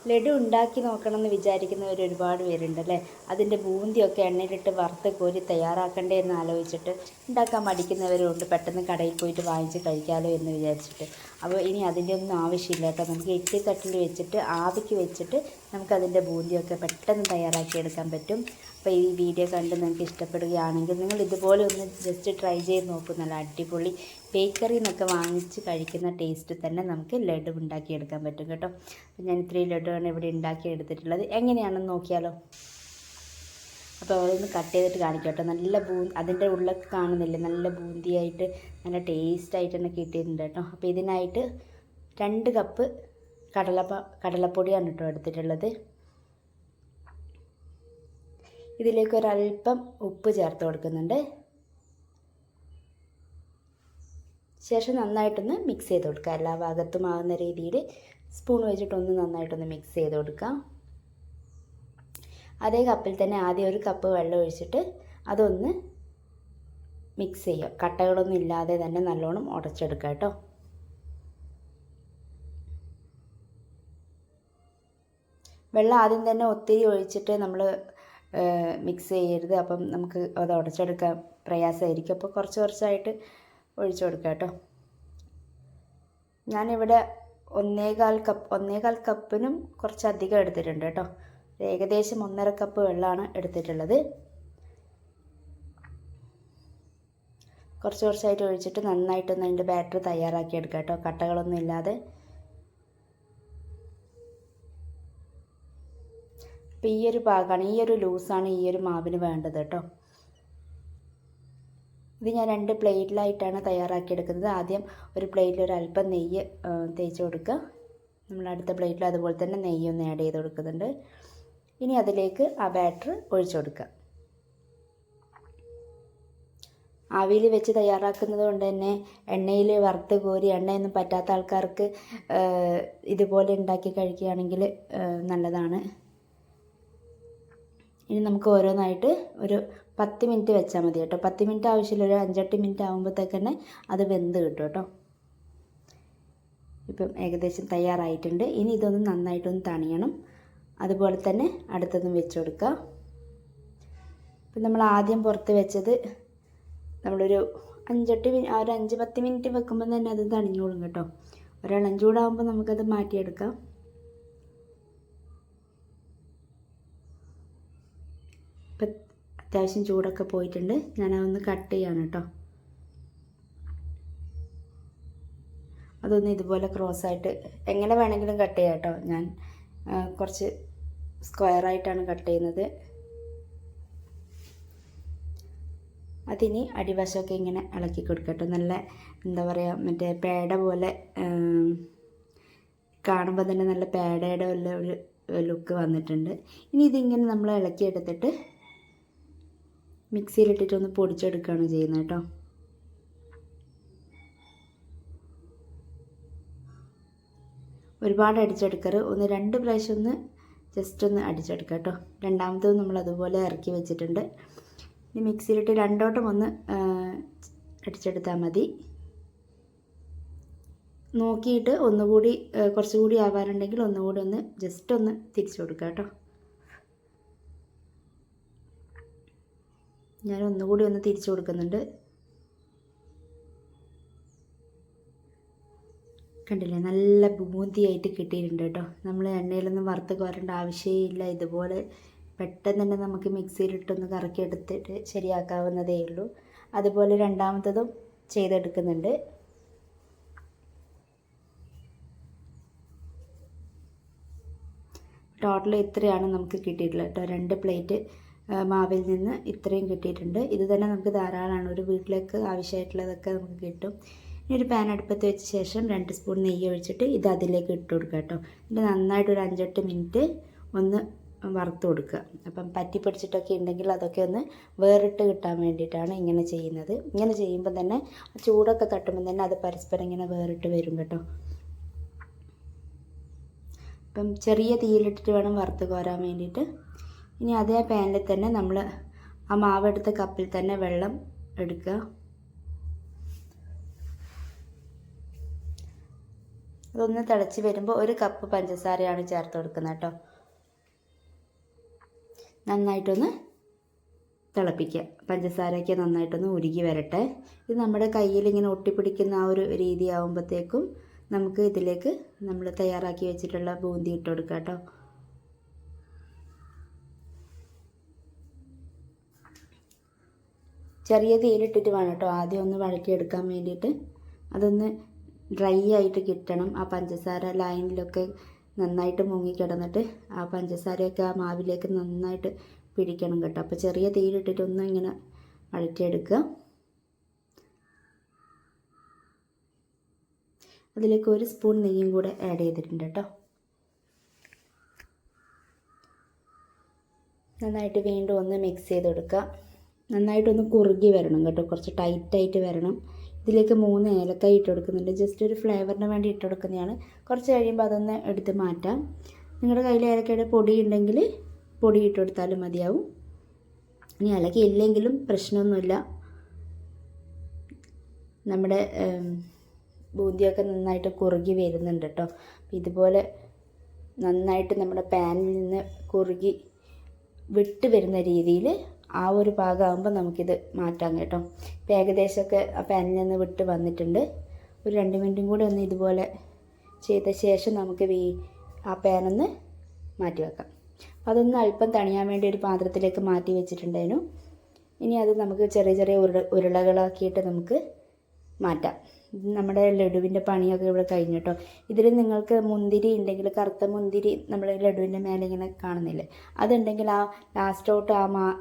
ലഡു ഉണ്ടാക്കി നോക്കണം എന്ന് വിചാരിക്കുന്നവർ ഒരുപാട് പേരുണ്ടല്ലേ. അതിൻ്റെ ബൂന്തിയൊക്കെ എണ്ണയിലിട്ട് വറുത്ത് കോരി തയ്യാറാക്കണ്ടേ എന്ന് ആലോചിച്ചിട്ട് ഉണ്ടാക്കാൻ മടിക്കുന്നവരുണ്ട്. പെട്ടെന്ന് കടയിൽ പോയിട്ട് വാങ്ങിച്ച് കഴിക്കാമല്ലോ എന്ന് വിചാരിച്ചിട്ട്. അപ്പോൾ ഇനി അതിൻ്റെ ഒന്നും ആവശ്യമില്ല കേട്ടോ. നമുക്ക് ഇഡ്ഡലിത്തട്ടിൽ വെച്ചിട്ട് ആവിക്ക് വെച്ചിട്ട് നമുക്കതിൻ്റെ ബൂന്തിയൊക്കെ പെട്ടെന്ന് തയ്യാറാക്കിയെടുക്കാൻ പറ്റും. അപ്പോൾ ഈ വീഡിയോ കണ്ട് നിങ്ങൾക്ക് ഇഷ്ടപ്പെടുകയാണെങ്കിൽ നിങ്ങൾ ഇതുപോലെ ഒന്ന് ജസ്റ്റ് ട്രൈ ചെയ്ത് നോക്കൂ. നല്ല അടിപൊളി ബേക്കറിയിൽ നിന്നൊക്കെ വാങ്ങിച്ച് കഴിക്കുന്ന ടേസ്റ്റ് തന്നെ നമുക്ക് ലഡു ഉണ്ടാക്കിയെടുക്കാൻ പറ്റും കേട്ടോ. അപ്പോൾ ഞാൻ ഇത്രയും ലഡുവാണ് ഇവിടെ ഉണ്ടാക്കിയെടുത്തിട്ടുള്ളത്. എങ്ങനെയാണെന്ന് നോക്കിയാലോ. അപ്പോൾ അതൊന്ന് കട്ട് ചെയ്തിട്ട് കാണിക്കാം കേട്ടോ. നല്ല അതിൻ്റെ ഉള്ളൊക്കെ കാണുന്നില്ലേ, നല്ല ബൂന്തിയായിട്ട് നല്ല ടേസ്റ്റായിട്ട് തന്നെ കിട്ടിയിട്ടുണ്ട് കേട്ടോ. അപ്പോൾ ഇതിനായിട്ട് 2 കപ്പ് കടലപ്പൊടിയാണ് കേട്ടോ എടുത്തിട്ടുള്ളത്. ഇതിലേക്ക് ഒരല്പം ഉപ്പ് ചേർത്ത് കൊടുക്കുന്നുണ്ട്. ശേഷം നന്നായിട്ടൊന്ന് മിക്സ് ചെയ്ത് കൊടുക്കുക. എല്ലാ ഭാഗത്തും ആകുന്ന രീതിയിൽ സ്പൂൺ വെച്ചിട്ടൊന്ന് നന്നായിട്ടൊന്ന് മിക്സ് ചെയ്ത് കൊടുക്കുക. അതേ കപ്പിൽ തന്നെ ആദ്യം 1 കപ്പ് വെള്ളം ഒഴിച്ചിട്ട് അതൊന്ന് മിക്സ് ചെയ്യുക. കട്ടകളൊന്നും ഇല്ലാതെ തന്നെ നല്ലോണം ഉടച്ചെടുക്കുക കേട്ടോ. വെള്ളം ആദ്യം തന്നെ ഒത്തിരി ഒഴിച്ചിട്ട് നമ്മൾ മിക്സ് ചെയ്യരുത്. അപ്പം നമുക്ക് അത് ഉടച്ചെടുക്കാൻ പ്രയാസമായിരിക്കും. അപ്പോൾ കുറച്ചായിട്ട് ഒഴിച്ചു കൊടുക്കുക കേട്ടോ. ഞാനിവിടെ 1.25 കപ്പിനും കുറച്ചധികം എടുത്തിട്ടുണ്ട് കേട്ടോ. ഏകദേശം 1.5 കപ്പ് വെള്ളമാണ് എടുത്തിട്ടുള്ളത്. കുറച്ചായിട്ട് ഒഴിച്ചിട്ട് നന്നായിട്ടൊന്ന് അതിൻ്റെ ബാറ്റർ തയ്യാറാക്കി എടുക്കുക കേട്ടോ, കട്ടകളൊന്നും ഇല്ലാതെ. അപ്പോൾ ഈ ഒരു പാകമാണ്, ഈ ഒരു ലൂസാണ് ഈ ഒരു മാവിന് വേണ്ടത് കേട്ടോ. ഇത് ഞാൻ 2 പ്ലേറ്റിലായിട്ടാണ് തയ്യാറാക്കിയെടുക്കുന്നത്. ആദ്യം ഒരു പ്ലേറ്റിൽ ഒരല്പം നെയ്യ് തേച്ച് കൊടുക്കുക. നമ്മൾ അടുത്ത പ്ലേറ്റിൽ അതുപോലെ തന്നെ നെയ്യൊന്ന് ആഡ് ചെയ്ത് കൊടുക്കുന്നുണ്ട്. ഇനി അതിലേക്ക് ആ ബാറ്റർ ഒഴിച്ചു കൊടുക്കുക. ആവിയിൽ വെച്ച് തയ്യാറാക്കുന്നത് കൊണ്ട് തന്നെ എണ്ണയിൽ വറുത്ത് കോരി എണ്ണയൊന്നും പറ്റാത്ത ആൾക്കാർക്ക് ഇതുപോലെ ഉണ്ടാക്കി കഴിക്കുകയാണെങ്കിൽ നല്ലതാണ്. ഇനി നമുക്ക് ഓരോന്നായിട്ട് ഒരു 10 മിനിറ്റ് വെച്ചാൽ മതി കേട്ടോ. 10 മിനിറ്റ് ആവശ്യമില്ല, ഒരു 5-8 മിനിറ്റ് ആകുമ്പോഴത്തേക്ക് തന്നെ അത് വെന്ത് കിട്ടും കേട്ടോ. ഇപ്പം ഏകദേശം തയ്യാറായിട്ടുണ്ട്. ഇനി ഇതൊന്ന് നന്നായിട്ടൊന്ന് തണിയണം. അതുപോലെ തന്നെ അടുത്തതും വെച്ച് കൊടുക്കുക. ഇപ്പം നമ്മൾ ആദ്യം പുറത്ത് വെച്ചത് നമ്മളൊരു 5-10 മിനിറ്റ് വെക്കുമ്പോൾ തന്നെ അത് തണിഞ്ഞോളും കേട്ടോ. ഒരെളം ചൂടാകുമ്പോൾ നമുക്കത് മാറ്റിയെടുക്കാം. ഇപ്പം അത്യാവശ്യം ചൂടൊക്കെ പോയിട്ടുണ്ട്. ഞാനതൊന്ന് കട്ട് ചെയ്യാണ് കേട്ടോ. അതൊന്ന് ഇതുപോലെ ക്രോസായിട്ട് എങ്ങനെ വേണമെങ്കിലും കട്ട് ചെയ്യാം കേട്ടോ. ഞാൻ കുറച്ച് സ്ക്വയറായിട്ടാണ് കട്ട് ചെയ്യുന്നത്. അതിനി അടിവശമൊക്കെ ഇങ്ങനെ ഇളക്കി കൊടുക്കുക കേട്ടോ. നല്ല എന്താ പറയുക, മറ്റേ പേട പോലെ കാണുമ്പോൾ തന്നെ നല്ല പേടയുടെ ഒരു ലുക്ക് വന്നിട്ടുണ്ട്. ഇനി ഇതിങ്ങനെ നമ്മൾ ഇളക്കിയെടുത്തിട്ട് മിക്സിയിലിട്ടിട്ടൊന്ന് പൊടിച്ചെടുക്കുകയാണ് ചെയ്യുന്നത് കേട്ടോ. ഒരുപാട് അടിച്ചെടുക്കരുത്. 1-2 പ്രാവശ്യം ഒന്ന് ജസ്റ്റ് ഒന്ന് അടിച്ചെടുക്കുക കേട്ടോ. രണ്ടാമത്തത് നമ്മൾ അതുപോലെ ഇറക്കി വെച്ചിട്ടുണ്ട്. ഇനി മിക്സിയിലിട്ട് 2 വട്ടം ഒന്ന് അടിച്ചെടുത്താൽ മതി. നോക്കിയിട്ട് ഒന്നുകൂടി കുറച്ചുകൂടി ആവാറുണ്ടെങ്കിൽ ഒന്നുകൂടി ഒന്ന് ജസ്റ്റ് ഒന്ന് തിരിച്ചു കൊടുക്കുക കേട്ടോ. ഞാൻ ഒന്നുകൂടി ഒന്ന് തിരിച്ചു കൊടുക്കുന്നുണ്ട്. കണ്ടില്ലേ, നല്ല ബൂന്തിയായിട്ട് കിട്ടിയിട്ടുണ്ട് കേട്ടോ. നമ്മൾ എണ്ണയിലൊന്നും വറുത്ത് കോരേണ്ട ആവശ്യമില്ല. ഇതുപോലെ പെട്ടെന്ന് തന്നെ നമുക്ക് മിക്സിയിലിട്ടൊന്ന് കറക്കി എടുത്തിട്ട് ശരിയാക്കാവുന്നതേ ഉള്ളൂ. അതുപോലെ രണ്ടാമത്തതും ചെയ്തെടുക്കുന്നുണ്ട്. ടോട്ടൽ ഇത്രയാണ് നമുക്ക് കിട്ടിയിട്ടുള്ളത് കേട്ടോ. 2 പ്ലേറ്റ് മാവിൽ നിന്ന് ഇത്രയും കിട്ടിയിട്ടുണ്ട്. ഇത് തന്നെ നമുക്ക് ധാരാളമാണ്. ഒരു വീട്ടിലേക്ക് ആവശ്യമായിട്ടുള്ളതൊക്കെ നമുക്ക് കിട്ടും. ഇനി ഒരു പാൻ അടുപ്പത്ത് വെച്ച ശേഷം 2 സ്പൂൺ നെയ്യ് ഒഴിച്ചിട്ട് ഇത് അതിലേക്ക് ഇട്ട് കൊടുക്കുക കേട്ടോ. ഇത് നന്നായിട്ട് ഒരു 5-8 മിനിറ്റ് ഒന്ന് വറുത്ത് കൊടുക്കുക. അപ്പം പറ്റി പിടിച്ചിട്ടൊക്കെ ഉണ്ടെങ്കിൽ അതൊക്കെ ഒന്ന് വേറിട്ട് കിട്ടാൻ വേണ്ടിയിട്ടാണ് ഇങ്ങനെ ചെയ്യുന്നത്. ഇങ്ങനെ ചെയ്യുമ്പോൾ തന്നെ ചൂടൊക്കെ തട്ടുമ്പോൾ തന്നെ അത് പരസ്പരം ഇങ്ങനെ വേറിട്ട് വരും കേട്ടോ. അപ്പം ചെറിയ തീയിലിട്ടിട്ട് വേണം വറുത്ത് കോരാൻ വേണ്ടിയിട്ട്. ഇനി അതേ പാനിൽ തന്നെ നമ്മൾ ആ മാവെടുത്ത കപ്പിൽ തന്നെ വെള്ളം എടുക്കുക. അതൊന്ന് തിളച്ച് വരുമ്പോൾ 1 കപ്പ് പഞ്ചസാരയാണ് ചേർത്ത് കൊടുക്കുന്നത് കേട്ടോ. നന്നായിട്ടൊന്ന് തിളപ്പിക്കുക. പഞ്ചസാരയൊക്കെ നന്നായിട്ടൊന്ന് ഉരുകി വരട്ടെ. ഇത് നമ്മുടെ കയ്യിൽ ഇങ്ങനെ ഒട്ടിപ്പിടിക്കുന്ന ആ ഒരു രീതി ആകുമ്പോഴത്തേക്കും നമുക്ക് ഇതിലേക്ക് നമ്മൾ തയ്യാറാക്കി വെച്ചിട്ടുള്ള ബൂന്തി ഇട്ട് കൊടുക്കാം കേട്ടോ. ചെറിയ തീയിലിട്ടിട്ട് വേണം കേട്ടോ ആദ്യം ഒന്ന് വഴറ്റിയെടുക്കാൻ വേണ്ടിയിട്ട്. അതൊന്ന് ഡ്രൈ ആയിട്ട് കിട്ടണം. ആ പഞ്ചസാര ലൈനിലൊക്കെ നന്നായിട്ട് മുങ്ങിക്കിടന്നിട്ട് ആ പഞ്ചസാരയൊക്കെ ആ മാവിലേക്ക് നന്നായിട്ട് പിടിക്കണം കേട്ടോ. അപ്പോൾ ചെറിയ തീയിലിട്ടിട്ട് ഒന്ന് ഇങ്ങനെ വഴറ്റിയെടുക്കുക. അതിലേക്ക് 1 സ്പൂൺ നെയ്യും കൂടെ ആഡ് ചെയ്തിട്ടുണ്ട് കേട്ടോ. നന്നായിട്ട് വീണ്ടും ഒന്ന് മിക്സ് ചെയ്ത് കൊടുക്കുക. നന്നായിട്ടൊന്ന് കുറുകി വരണം കേട്ടോ, കുറച്ച് ടൈറ്റായിട്ട് വരണം. ഇതിലേക്ക് 3 ഏലക്കായ ഇട്ട് കൊടുക്കുന്നുണ്ട്. ജസ്റ്റ് ഒരു ഫ്ലേവറിന് വേണ്ടി ഇട്ട് കൊടുക്കുന്നതാണ്. കുറച്ച് കഴിയുമ്പോൾ അതൊന്ന് എടുത്ത് മാറ്റാം. നിങ്ങളുടെ കയ്യിൽ ഏലക്കയുടെ പൊടി ഉണ്ടെങ്കിൽ പൊടി ഇട്ട് കൊടുത്താലും മതിയാവും. ഇനി ഏലക്ക ഇല്ലെങ്കിലും പ്രശ്നമൊന്നുമില്ല. നമ്മുടെ ബൂന്തിയൊക്കെ നന്നായിട്ട് കുറുകി വരുന്നുണ്ട് കേട്ടോ. ഇതുപോലെ നന്നായിട്ട് നമ്മുടെ പാനിൽ നിന്ന് കുറുകി വിട്ട് വരുന്ന രീതിയിൽ ആ ഒരു പാകമാകുമ്പോൾ നമുക്കിത് മാറ്റാം കേട്ടോ. ഇപ്പം ഏകദേശമൊക്കെ ആ പാനിൽ നിന്ന് വിട്ട് വന്നിട്ടുണ്ട്. ഒരു 2 മിനിറ്റും കൂടി ഒന്ന് ഇതുപോലെ ചെയ്ത ശേഷം നമുക്ക് ആ പാനൊന്ന് മാറ്റി വെക്കാം. അതൊന്ന് അല്പം തണിയാൻ വേണ്ടി ഒരു പാത്രത്തിലേക്ക് മാറ്റി വെച്ചിട്ടുണ്ടായിരുന്നു. ഇനി അത് നമുക്ക് ചെറിയ ചെറിയ ഉരുളകളാക്കിയിട്ട് നമുക്ക് മാറ്റാം. നമ്മുടെ ലഡുവിൻ്റെ പണിയൊക്കെ ഇവിടെ കഴിഞ്ഞു കേട്ടോ. ഇതിൽ നിങ്ങൾക്ക് മുന്തിരി ഉണ്ടെങ്കിൽ, കറുത്ത മുന്തിരി നമ്മൾ ലഡുവിൻ്റെ മേലെ ഇങ്ങനെ കാണുന്നില്ലേ, അതുണ്ടെങ്കിൽ ആ ലാസ്റ്റോട്ട്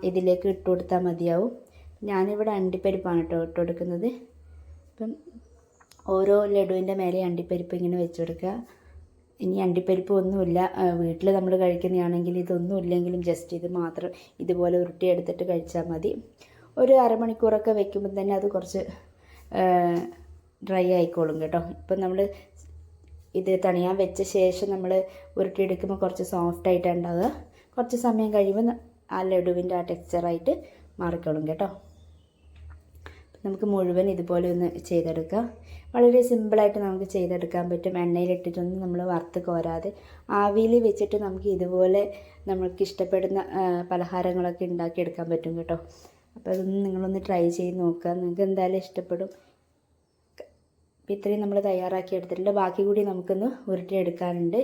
ഇതിലേക്ക് ഇട്ട് കൊടുത്താൽ മതിയാവും. ഞാനിവിടെ അണ്ടിപ്പരിപ്പാണ് കേട്ടോ ഇട്ട് കൊടുക്കുന്നത്. അപ്പം ഓരോ ലഡുവിൻ്റെ മേലെ അണ്ടിപ്പരിപ്പ് ഇങ്ങനെ വെച്ച് കൊടുക്കുക. ഇനി അണ്ടിപ്പരിപ്പ് ഒന്നുമില്ല, വീട്ടിൽ നമ്മൾ കഴിക്കുന്നതാണെങ്കിൽ ഇതൊന്നും ഇല്ലെങ്കിലും ജസ്റ്റ് ഇത് മാത്രം ഇതുപോലെ ഉരുട്ടിയെടുത്തിട്ട് കഴിച്ചാൽ മതി. ഒരു അരമണിക്കൂറൊക്കെ വെക്കുമ്പോൾ തന്നെ അത് കുറച്ച് ഡ്രൈ ആയിക്കോളും കേട്ടോ. ഇപ്പം നമ്മൾ ഇത് തണിയാൻ വെച്ച ശേഷം നമ്മൾ ഉരുട്ടിയെടുക്കുമ്പോൾ കുറച്ച് സോഫ്റ്റായിട്ടാണ് ഉണ്ടാവുക. കുറച്ച് സമയം കഴിയുമ്പോൾ ആ ലഡുവിൻ്റെ ആ ടെക്സ്ചറായിട്ട് മാറിക്കോളും കേട്ടോ. നമുക്ക് മുഴുവൻ ഇതുപോലെ ഒന്ന് ചെയ്തെടുക്കാം. വളരെ സിമ്പിളായിട്ട് നമുക്ക് ചെയ്തെടുക്കാൻ പറ്റും. എണ്ണയിലിട്ടിട്ടൊന്നും നമ്മൾ വറുത്ത് കോരാതെ ആവിയിൽ വെച്ചിട്ട് നമുക്ക് ഇതുപോലെ നമ്മൾക്ക് ഇഷ്ടപ്പെടുന്ന പലഹാരങ്ങളൊക്കെ ഉണ്ടാക്കിയെടുക്കാൻ പറ്റും കേട്ടോ. അപ്പോൾ അതൊന്ന് നിങ്ങളൊന്ന് ട്രൈ ചെയ്ത് നോക്കുക, നിങ്ങൾക്ക് എന്തായാലും ഇഷ്ടപ്പെടും. അപ്പോൾ ഇത്രയും നമ്മൾ തയ്യാറാക്കി എടുത്തിട്ടുണ്ട്. ബാക്കി കൂടി നമുക്കൊന്ന് ഉരുട്ടിയെടുക്കാനുണ്ട്.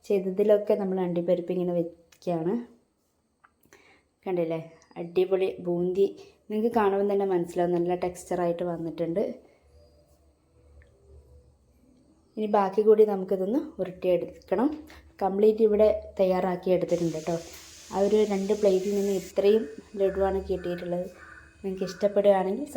ചെയ്തതിലൊക്കെ നമ്മൾ അണ്ടിപ്പരിപ്പ് ഇങ്ങനെ വെക്കുകയാണ്. കണ്ടില്ലേ, അടിപൊളി ബൂന്തി. നിങ്ങൾക്ക് കാണുമ്പോൾ തന്നെ മനസ്സിലാവും, നല്ല ടെക്സ്ചറായിട്ട് വന്നിട്ടുണ്ട്. ഇനി ബാക്കി കൂടി നമുക്കിതൊന്ന് ഉരുട്ടിയെടുക്കണം. കംപ്ലീറ്റ് ഇവിടെ തയ്യാറാക്കി എടുത്തിട്ടുണ്ട് കേട്ടോ. ആ ഒരു 2 പ്ലേറ്റിൽ നിന്ന് ഇത്രയും ലഡുവാണ് കിട്ടിയിട്ടുള്ളത്. നിങ്ങൾക്ക് ഇഷ്ടപ്പെടുകയാണെങ്കിൽ